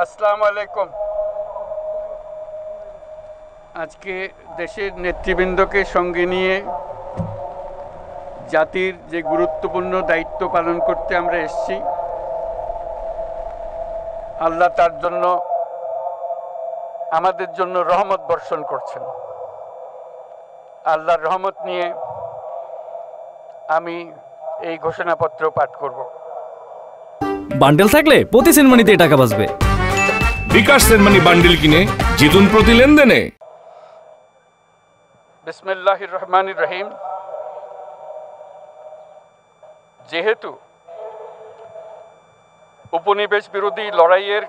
আসসালামু আলাইকুম। আজকে দেশের নেতৃবৃন্দকে সঙ্গে নিয়ে জাতির যে গুরুত্বপূর্ণ দায়িত্ব পালন করতে আমরা এসেছি, আল্লাহ তার জন্য আমাদের জন্য রহমত বর্ষণ করছেন। আল্লাহর রহমত নিয়ে আমি এই ঘোষণাপত্র পাঠ করব। বান্ডেল থাকলে প্রতি সেনমানিতে টাকা বাঁচবে। বিকাশ সেনমানি বান্ডেল কিনে জিতুন প্রতি লেনদেনে। বিসমিল্লাহির রহমানির রহিম। যেহেতু উপনিবেশ বিরোধী লড়াইয়ের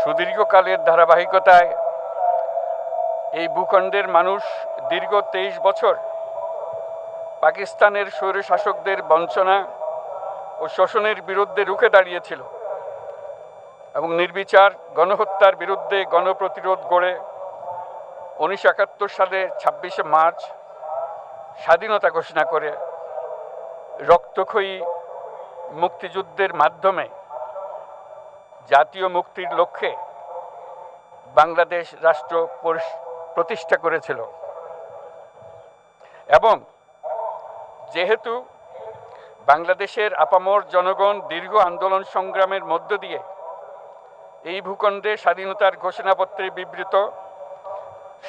সুদীর্ঘকালের ধারাবাহিকতায় এই ভূখণ্ডের মানুষ দীর্ঘ 23 বছর পাকিস্তানের স্বৈরশাসকদের বঞ্চনা ও শোষণের বিরুদ্ধে রুখে দাঁড়িয়েছিল এবং নির্বিচার গণহত্যার বিরুদ্ধে গণপ্রতিরোধ গড়ে 1971 সালে 26শে মার্চ স্বাধীনতা ঘোষণা করে রক্তক্ষয়ী মুক্তিযুদ্ধের মাধ্যমে জাতীয় মুক্তির লক্ষ্যে বাংলাদেশ রাষ্ট্র প্রতিষ্ঠা করেছিল। এবং যেহেতু বাংলাদেশের আপামর জনগণ দীর্ঘ আন্দোলন সংগ্রামের মধ্য দিয়ে এই ভূখণ্ডে স্বাধীনতার ঘোষণাপত্রে বিবৃত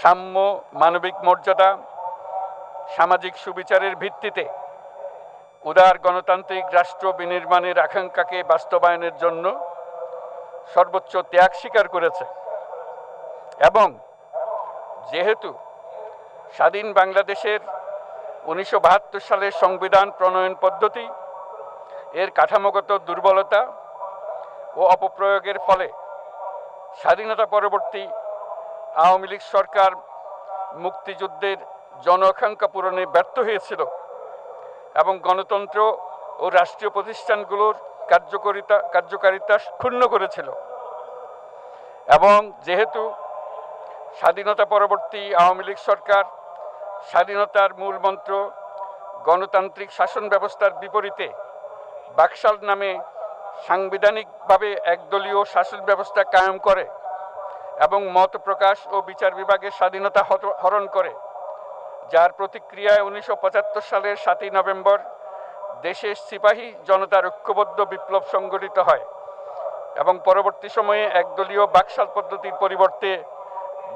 সাম্য, মানবিক মর্যাদা, সামাজিক সুবিচারের ভিত্তিতে উদার গণতান্ত্রিক রাষ্ট্র বিনির্মাণের আকাঙ্ক্ষাকে বাস্তবায়নের জন্য সর্বোচ্চ ত্যাগ স্বীকার করেছে, এবং যেহেতু স্বাধীন বাংলাদেশের 1972 সালের সংবিধান প্রণয়ন পদ্ধতি এর কাঠামোগত দুর্বলতা ও অপপ্রয়োগের ফলে স্বাধীনতা পরবর্তী আওয়ামী লীগ সরকার মুক্তিযুদ্ধের জনআকাঙ্ক্ষা পূরণে ব্যর্থ হয়েছিল এবং গণতন্ত্র ও রাষ্ট্রীয় প্রতিষ্ঠানগুলোর কার্যকারিতা ক্ষুণ্ণ করেছিল, এবং যেহেতু স্বাধীনতা পরবর্তী আওয়ামী লীগ সরকার স্বাধীনতার মূল মন্ত্র গণতান্ত্রিক শাসন ব্যবস্থার বিপরীতে বাকশাল নামে সাংবিধানিকভাবে একদলীয় শাসন ব্যবস্থা কায়েম করে এবং মত প্রকাশ ও বিচার বিভাগের স্বাধীনতা হরণ করে, যার প্রতিক্রিয়ায় 1975 সালের 7ই নভেম্বর দেশের সিপাহী জনতার ঐক্যবদ্ধ বিপ্লব সংগঠিত হয় এবং পরবর্তী সময়ে একদলীয় বাকশাল পদ্ধতির পরিবর্তে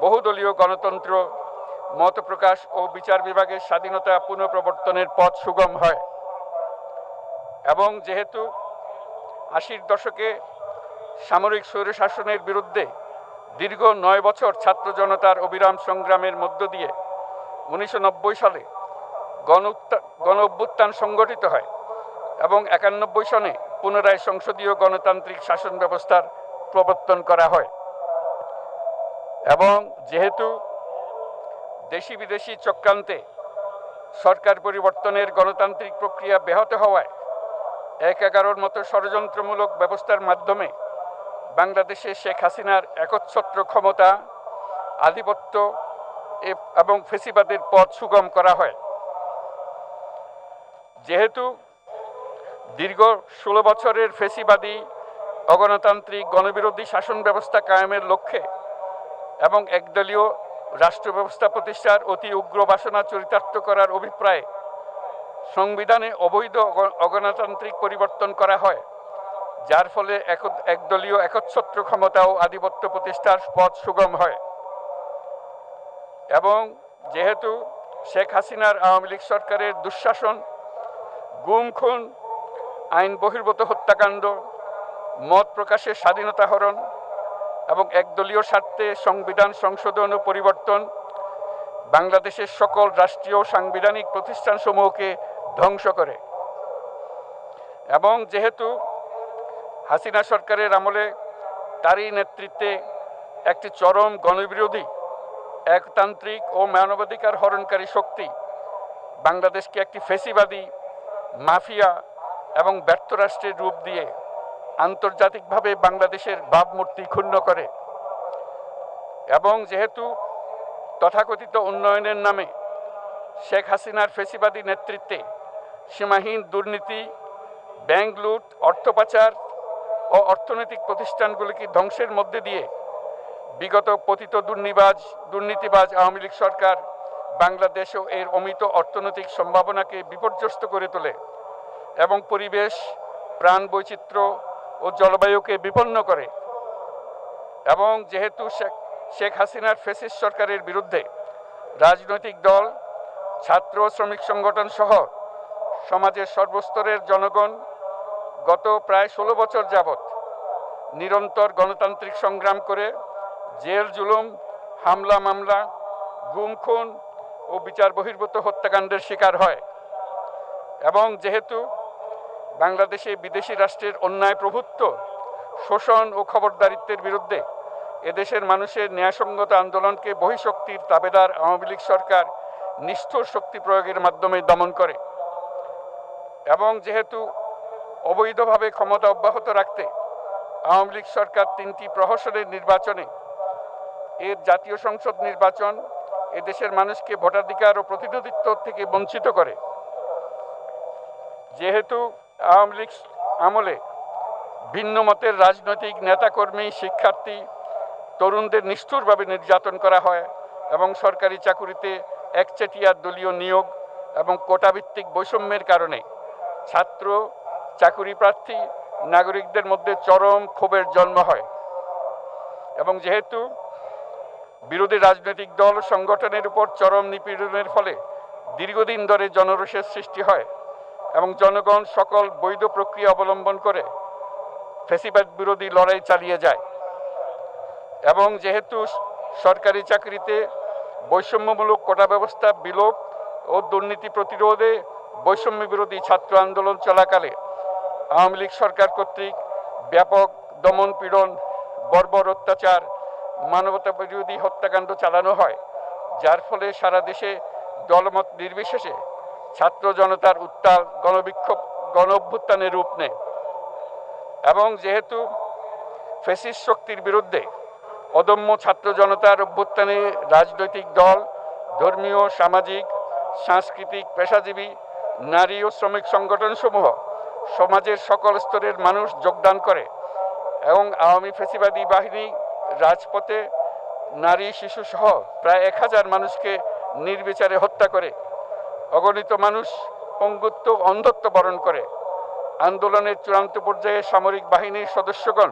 বহুদলীয় গণতন্ত্র, মত প্রকাশ ও বিচার বিভাগের স্বাধীনতা পুনঃপ্রবর্তনের পথ সুগম হয়। এবং যেহেতু 80-র দশকে সামরিক স্বৈরশাসনের বিরুদ্ধে দীর্ঘ 9 বছর ছাত্র জনতার অবিরাম সংগ্রামের মধ্য দিয়ে 1990 সালে গণ অভ্যুত্থান সংগঠিত হয় এবং 91 সনে পুনরায় সংসদীয় গণতান্ত্রিক শাসন ব্যবস্থার প্রবর্তন করা হয়, এবং যেহেতু দেশি বিদেশি চক্রান্তে সরকার পরিবর্তনের গণতান্ত্রিক প্রক্রিয়া ব্যাহত হওয়ায় 1/11 মতো ষড়যন্ত্রমূলক ব্যবস্থার মাধ্যমে বাংলাদেশে শেখ হাসিনার একচ্ছত্র ক্ষমতা, আধিপত্য এবং ফেসিবাদের পথ সুগম করা হয়। যেহেতু দীর্ঘ 16 বছরের ফেসিবাদী অগণতান্ত্রিক গণবিরোধী শাসন ব্যবস্থা কায়েমের লক্ষ্যে এবং একদলীয় রাষ্ট্র ব্যবস্থা প্রতিষ্ঠার অতি উগ্র বাসনা চরিতার্থ করার অভিপ্রায়ে সংবিধানে অবৈধ অগণতান্ত্রিক পরিবর্তন করা হয়, যার ফলে একদলীয় একচ্ছত্র ক্ষমতা ও আধিপত্য প্রতিষ্ঠার পথ সুগম হয়। এবং যেহেতু শেখ হাসিনার আওয়ামী লীগ সরকারের দুঃশাসন, গুম খুন, আইন বহির্ভূত হত্যাকাণ্ড, মত প্রকাশের স্বাধীনতা হরণ এবং একদলীয় স্বার্থে সংবিধান সংশোধন ও পরিবর্তন বাংলাদেশের সকল রাষ্ট্রীয় সাংবিধানিক প্রতিষ্ঠানসমূহকে ধ্বংস করে, এবং যেহেতু হাসিনা সরকারের আমলে তারই নেতৃত্বে একটি চরম গণবিরোধী, একতান্ত্রিক ও মানবাধিকার হরণকারী শক্তি বাংলাদেশকে একটি ফেসিবাদী, মাফিয়া এবং ব্যর্থ রাষ্ট্রের রূপ দিয়ে আন্তর্জাতিকভাবে বাংলাদেশের ভাবমূর্তি ক্ষুণ্ণ করে, এবং যেহেতু তথাকথিত উন্নয়নের নামে শেখ হাসিনার ফেসিবাদী নেতৃত্বে সীমাহীন দুর্নীতি, ব্যাংক লুট, অর্থ পাচার ও ও অর্থনৈতিক প্রতিষ্ঠানগুলিকে ধ্বংসের মধ্যে দিয়ে বিগত পতিত দুর্নীতিবাজ আওয়ামী লীগ সরকার বাংলাদেশ ও এর অমিত অর্থনৈতিক সম্ভাবনাকে বিপর্যস্ত করে তোলে এবং পরিবেশ, প্রাণ বৈচিত্র্য ও জলবায়ুকে বিপন্ন করে। এবং যেহেতু শেখ হাসিনার ফ্যাসিস্ট সরকারের বিরুদ্ধে রাজনৈতিক দল, ছাত্র শ্রমিক সংগঠন সহ সমাজের সর্বস্তরের জনগণ গত প্রায় 16 বছর যাবৎ নিরন্তর গণতান্ত্রিক সংগ্রাম করে জেল জুলুম, হামলা মামলা, গুম খুন ও বিচার বহির্ভূত হত্যাকাণ্ডের শিকার হয়। এবং যেহেতু বাংলাদেশে বিদেশি রাষ্ট্রের অন্যায় প্রভুত্ব, শোষণ ও খবরদারিত্বের বিরুদ্ধে এদেশের মানুষের ন্যায়সঙ্গত আন্দোলনকে বহিঃশক্তির তাবেদার আওয়ামী লীগ সরকার নিষ্ঠুর শক্তি প্রয়োগের মাধ্যমে দমন করে। এবং যেহেতু অবৈধভাবে ক্ষমতা অব্যাহত রাখতে আওয়ামী লীগ সরকার 3টি প্রহসনের নির্বাচনে এর জাতীয় সংসদ নির্বাচন এদেশের মানুষকে ভোটাধিকার ও প্রতিনিধিত্ব থেকে বঞ্চিত করে। যেহেতু আওয়ামী লীগ আমলে ভিন্ন মতের রাজনৈতিক নেতাকর্মী, শিক্ষার্থী, তরুণদের নিষ্ঠুরভাবে নির্যাতন করা হয় এবং সরকারি চাকুরিতে একচেটিয়া দলীয় নিয়োগ এবং কোটাভিত্তিক বৈষম্যের কারণে ছাত্র, চাকুরি প্রার্থী, নাগরিকদের মধ্যে চরম ক্ষোভের জন্ম হয়। এবং যেহেতু বিরোধী রাজনৈতিক দল সংগঠনের উপর চরম নিপীড়নের ফলে দীর্ঘদিন ধরে জনরোষের সৃষ্টি হয় এবং জনগণ সকল বৈধ প্রক্রিয়া অবলম্বন করে ফ্যাসিবাদ বিরোধী লড়াই চালিয়ে যায়। এবং যেহেতু সরকারি চাকরিতে বৈষম্যমূলক কোটা ব্যবস্থা বিলোপ ও দুর্নীতি প্রতিরোধে বৈষম্য বিরোধী ছাত্র আন্দোলন চলাকালে আওয়ামী লীগ সরকার কর্তৃক ব্যাপক দমন পীড়ন, বর্বর অত্যাচার, মানবতা বিরোধী হত্যাকাণ্ড চালানো হয়, যার ফলে সারা দেশে দলমত নির্বিশেষে ছাত্র জনতার উত্তাল গণবিক্ষোভ গণ অভ্যুত্থানের রূপ নেয়। এবং যেহেতু ফ্যাসিস্ট শক্তির বিরুদ্ধে অদম্য ছাত্র জনতার অভ্যুত্থানে রাজনৈতিক দল, ধর্মীয়, সামাজিক, সাংস্কৃতিক, পেশাজীবী, নারী ও শ্রমিক সংগঠনসমূহ সমাজের সকল স্তরের মানুষ যোগদান করে এবং আওয়ামী ফ্যাসিবাদী বাহিনী রাজপথে নারী, শিশু সহ প্রায় 1000 মানুষকে নির্বিচারে হত্যা করে, অগণিত মানুষ পঙ্গুত্ব, অন্ধত্ব বরণ করে। আন্দোলনের চূড়ান্ত পর্যায়ে সামরিক বাহিনীর সদস্যগণ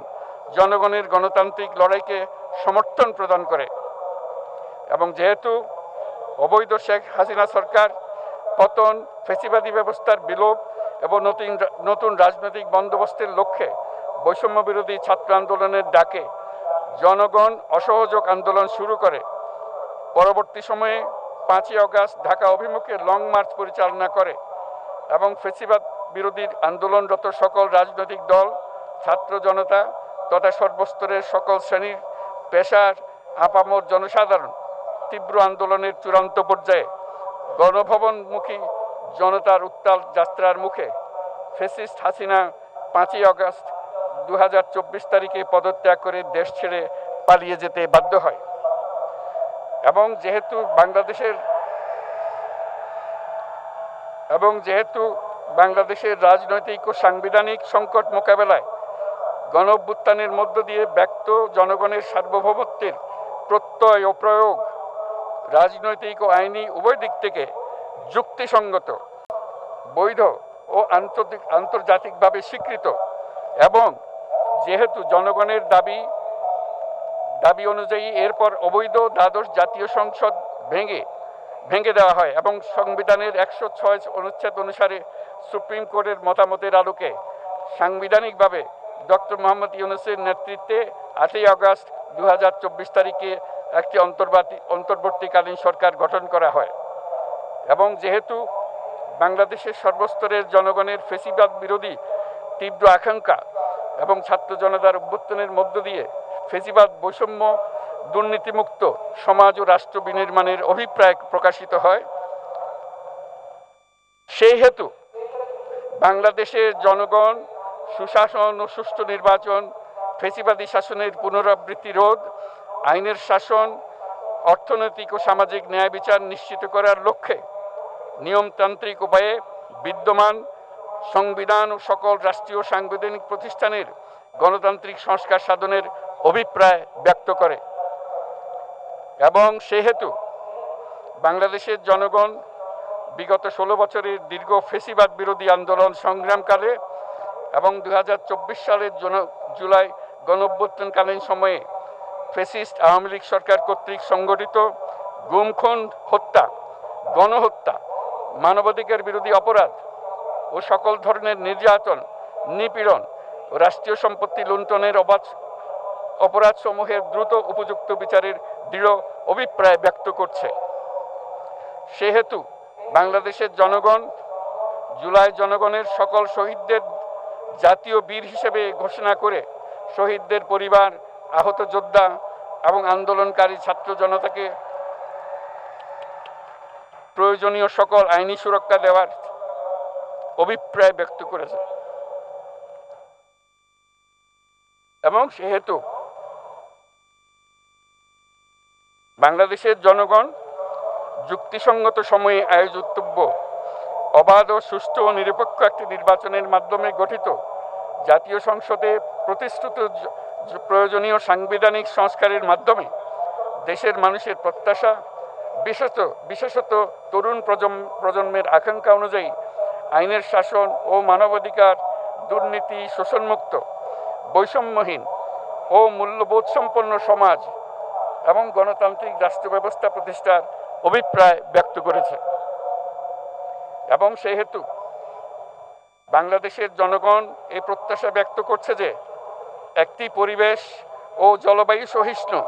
জনগণের গণতান্ত্রিক লড়াইকে সমর্থন প্রদান করে। এবং যেহেতু অবৈধ শেখ হাসিনা সরকার পতন, ফ্যাসিবাদী ব্যবস্থার বিলোপ এবং নতুন রাজনৈতিক বন্দোবস্তের লক্ষ্যে বৈষম্য বিরোধী ছাত্র আন্দোলনের ডাকে জনগণ অসহযোগ আন্দোলন শুরু করে, পরবর্তী সময়ে 5ই আগস্ট ঢাকা অভিমুখে লং মার্চ পরিচালনা করে এবং ফ্যাসিবাদ বিরোধী আন্দোলনরত সকল রাজনৈতিক দল, ছাত্র জনতা তথা সর্বস্তরের সকল শ্রেণীর পেশার আপামর জনসাধারণ তীব্র আন্দোলনের চূড়ান্ত পর্যায়ে গণভবনমুখী জনতার উত্তাল যাত্রার মুখে ফ্যাসিস্ট হাসিনা 5ই আগস্ট 2024 তারিখে পদত্যাগ করে দেশ ছেড়ে পালিয়ে যেতে বাধ্য হয়। এবং যেহেতু বাংলাদেশের রাজনৈতিক ও সাংবিধানিক সংকট মোকাবেলায় গণ অভ্যুত্থানের মধ্য দিয়ে ব্যক্ত জনগণের সার্বভৌমত্বের প্রত্যয় ও প্রয়োগ রাজনৈতিক ও আইনি উভয় দিক থেকে যুক্তিসঙ্গত, বৈধ ও আন্তর্জাতিকভাবে স্বীকৃত এবং যেহেতু জনগণের দাবি অনুযায়ী এরপর অবৈধ দ্বাদশ জাতীয় সংসদ ভেঙে দেওয়া হয় এবং সংবিধানের 106 অনুচ্ছেদ অনুসারে সুপ্রিম কোর্টের মতামতের আলোকে সাংবিধানিকভাবে ডক্টর মোহাম্মদ ইউনূসের নেতৃত্বে 8ই আগস্ট 2024 তারিখে একটি অন্তর্বর্তীকালীন সরকার গঠন করা হয়। এবং যেহেতু বাংলাদেশের সর্বস্তরের জনগণের ফ্যাসিবাদ বিরোধী তীব্র আকাঙ্ক্ষা এবং ছাত্র জনতার অভ্যুত্থানের মধ্য দিয়ে ফ্যাসিবাদ, বৈষম্য, দুর্নীতিমুক্ত সমাজ ও রাষ্ট্র বিনির্মাণের অভিপ্রায় প্রকাশিত হয়, সেই হেতু বাংলাদেশের জনগণ সুশাসন ও সুষ্ঠু নির্বাচন, ফ্যাসিবাদী শাসনের পুনরাবৃত্তি রোধ, আইনের শাসন, অর্থনৈতিক ও সামাজিক ন্যায় বিচার নিশ্চিত করার লক্ষ্যে নিয়মতান্ত্রিক উপায়ে বিদ্যমান সংবিধান ও সকল রাষ্ট্রীয় সাংবিধানিক প্রতিষ্ঠানের গণতান্ত্রিক সংস্কার সাধনের অভিপ্রায় ব্যক্ত করে এবং সেহেতু বাংলাদেশের জনগণ বিগত 16 বছরের দীর্ঘ ফ্যাসিবাদ বিরোধী আন্দোলন সংগ্রামকালে এবং 2024 সালের জুলাই গণঅভ্যুত্থানকালীন সময়ে ফ্যাসিস্ট আওয়ামী লীগ সরকার কর্তৃক সংগঠিত গুম খুন হত্যা, গণহত্যা, মানবাধিকার বিরোধী অপরাধ ও সকল ধরনের নির্যাতন, নিপীড়ন ও রাষ্ট্রীয় সম্পত্তি লুণ্ঠনের অপরাধসমূহের দ্রুত উপযুক্ত বিচারের দৃঢ় অভিপ্রায় ব্যক্ত করছে। সেহেতু বাংলাদেশের জনগণ জুলাই জনগণের সকল শহীদদের জাতীয় বীর হিসেবে ঘোষণা করে শহীদদের পরিবার, আহত যোদ্ধা এবং আন্দোলনকারী ছাত্র জনতাকে প্রয়োজনীয় সকল আইনি সুরক্ষা দেওয়ার অভিপ্রায় ব্যক্ত করেছে এবং সেহেতু বাংলাদেশের জনগণ যুক্তিসঙ্গত সময়ে আয়োজিতব্য অবাধ ও সুষ্ঠু ও নিরপেক্ষ একটি নির্বাচনের মাধ্যমে গঠিত জাতীয় সংসদে প্রতিশ্রুত প্রয়োজনীয় সাংবিধানিক সংস্কারের মাধ্যমে দেশের মানুষের প্রত্যাশা, বিশেষত তরুণ প্রজন্মের আকাঙ্ক্ষা অনুযায়ী আইনের শাসন ও মানবাধিকার, দুর্নীতি, শোষণমুক্ত, বৈষম্যহীন ও মূল্যবোধ সম্পন্ন সমাজ এবং গণতান্ত্রিক রাষ্ট্র ব্যবস্থা প্রতিষ্ঠার অভিপ্রায় ব্যক্ত করেছে এবং সেহেতু বাংলাদেশের জনগণ এই প্রত্যাশা ব্যক্ত করছে যে একটি পরিবেশ ও জলবায়ু সহিষ্ণু,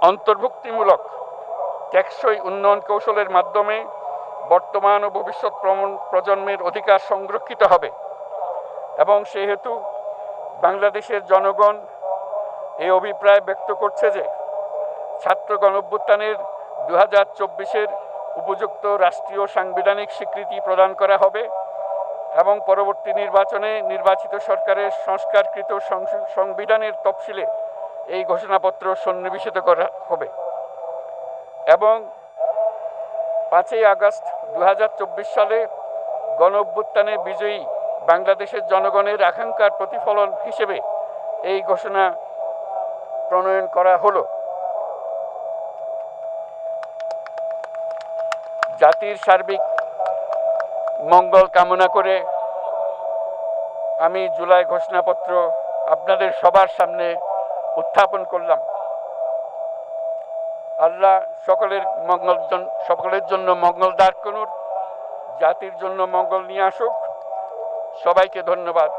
অন্তর্ভুক্তিমূলক, টেকসই উন্নয়ন কৌশলের মাধ্যমে বর্তমান ও ভবিষ্যৎ প্রজন্মের অধিকার সংরক্ষিত হবে এবং সেহেতু বাংলাদেশের জনগণ এই অভিপ্রায় ব্যক্ত করছে যে ছাত্র গণঅভ্যুত্থানের 2024-এর উপযুক্ত রাষ্ট্রীয় সাংবিধানিক স্বীকৃতি প্রদান করা হবে এবং পরবর্তী নির্বাচনে নির্বাচিত সরকারের সংস্কারকৃত সংবিধানের তফসিলে এই ঘোষণাপত্র সন্নিবেশিত করা হবে এবং 5ই আগস্ট 2024 সালে গণঅভ্যুত্থানে বিজয়ী বাংলাদেশের জনগণের আকাঙ্ক্ষার প্রতিফলন হিসেবে এই ঘোষণা প্রণয়ন করা হলো। জাতির সার্বিক মঙ্গল কামনা করে আমি জুলাই ঘোষণাপত্র আপনাদের সবার সামনে উত্থাপন করলাম। আল্লাহ সকলের জন্য মঙ্গল দান করুন, জাতির জন্য মঙ্গল নিয়ে আসুক। সবাইকে ধন্যবাদ।